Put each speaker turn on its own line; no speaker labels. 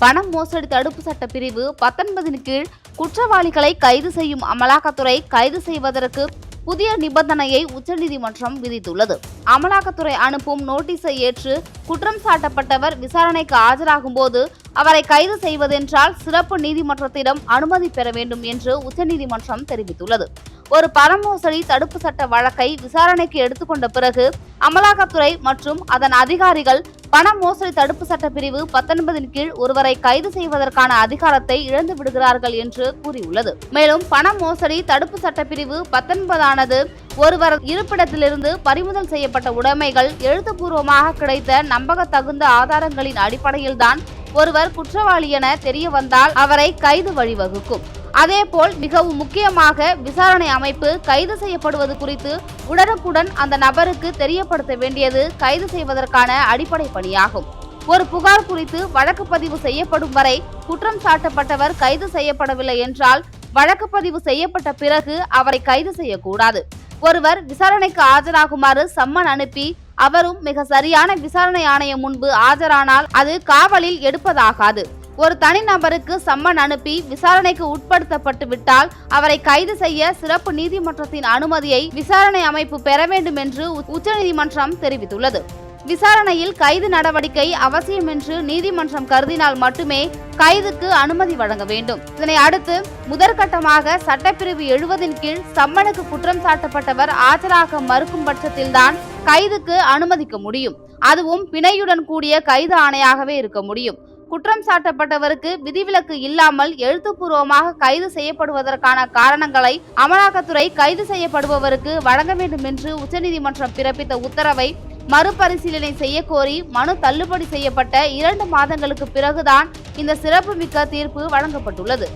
பண மோசடி தடுப்பு சட்ட பிரிவு 19 கீழ் குற்றவாளிகளை கைது செய்யும் அமலாக்கத்துறை கைது செய்வதற்கு புதிய நிபந்தனையை உச்சநீதிமன்றம் விதித்துள்ளது. அமலாக்கத்துறை அனுப்பும் நோட்டீஸை ஏற்று குற்றம் சாட்டப்பட்டவர் விசாரணைக்கு ஆஜராகும் போது அவரை கைது செய்வதென்றால் சிறப்பு நீதிமன்றத்திடம் அனுமதி பெற வேண்டும் என்று உச்சநீதிமன்றம் தெரிவித்துள்ளது. ஒரு பண மோசடி தடுப்பு சட்ட வழக்கை விசாரணைக்கு எடுத்துக்கொண்ட பிறகு அமலாக்கத்துறை மற்றும் அதன் அதிகாரிகள் பண மோசடி தடுப்பு சட்ட பிரிவு 19 கீழ் ஒருவரை கைது செய்வதற்கான அதிகாரத்தை இழந்து விடுகிறார்கள் என்று கூறியுள்ளது. மேலும் பண மோசடி தடுப்பு சட்ட பிரிவு 19 ஆனது ஒருவர் இருப்பிடத்திலிருந்து பறிமுதல் செய்யப்பட்ட உடைமைகள் எழுத்துப்பூர்வமாக கிடைத்த நம்பகத்தகுந்த ஆதாரங்களின் அடிப்படையில்தான் ஒருவர் குற்றவாளி என தெரிய வந்தால் அவரை கைது வழிவகுக்கும். அதேபோல் மிகவும் முக்கியமாக விசாரணை அமைப்பு கைது செய்யப்படுவது குறித்து உடனுக்குடன் அந்த நபருக்கு தெரியப்படுத்த வேண்டியது கைது செய்வதற்கான அடிப்படை பணியாகும். ஒரு புகார் குறித்து வழக்கு பதிவு செய்யப்படும் வரை குற்றம் சாட்டப்பட்டவர் கைது செய்யப்படவில்லை என்றால் வழக்கு பதிவு செய்யப்பட்ட பிறகு அவரை கைது செய்யக்கூடாது. ஒருவர் விசாரணைக்கு ஆஜராகுமாறு சம்மன் அனுப்பி அவரும் மிக சரியான விசாரணை ஆணையம் முன்பு ஆஜரானால் அது காவலில் எடுப்பதாகாது. ஒரு தனிநபருக்கு சம்மன் அனுப்பி விசாரணைக்கு உட்படுத்தப்பட்டு விட்டால் அவரை கைது செய்ய சிறப்பு நீதிமன்றத்தின் அனுமதியை விசாரணை அமைப்பு பெற வேண்டும் என்று உச்சநீதிமன்றம் தெரிவித்துள்ளது. விசாரணையில் கைது நடவடிக்கை அவசியம் என்று நீதிமன்றம் கருதினால் மட்டுமே கைதுக்கு அனுமதி வழங்க வேண்டும். இதனை அடுத்து முதற்கட்டமாக சட்டப்பிரிவு 70 கீழ் சம்மனுக்கு குற்றம் சாட்டப்பட்டவர் ஆஜராக மறுக்கும் பட்சத்தில்தான் கைதுக்கு அனுமதிக்க முடியும். அதுவும் பிணையுடன் கூடிய கைது ஆணையாகவே இருக்க முடியும். குற்றம் சாட்டப்பட்டவருக்கு விதிவிலக்கு இல்லாமல் எழுத்துப்பூர்வமாக கைது செய்யப்படுவதற்கான காரணங்களை அமலாக்கத்துறை கைது செய்யப்படுபவருக்கு வழங்க வேண்டும் என்று உச்சநீதிமன்றம் பிறப்பித்த உத்தரவை மறுபரிசீலனை செய்ய கோரி மனு தள்ளுபடி செய்யப்பட்ட 2 மாதங்களுக்கு பிறகுதான் இந்த சிறப்புமிக்க தீர்ப்பு வழங்கப்பட்டுள்ளது.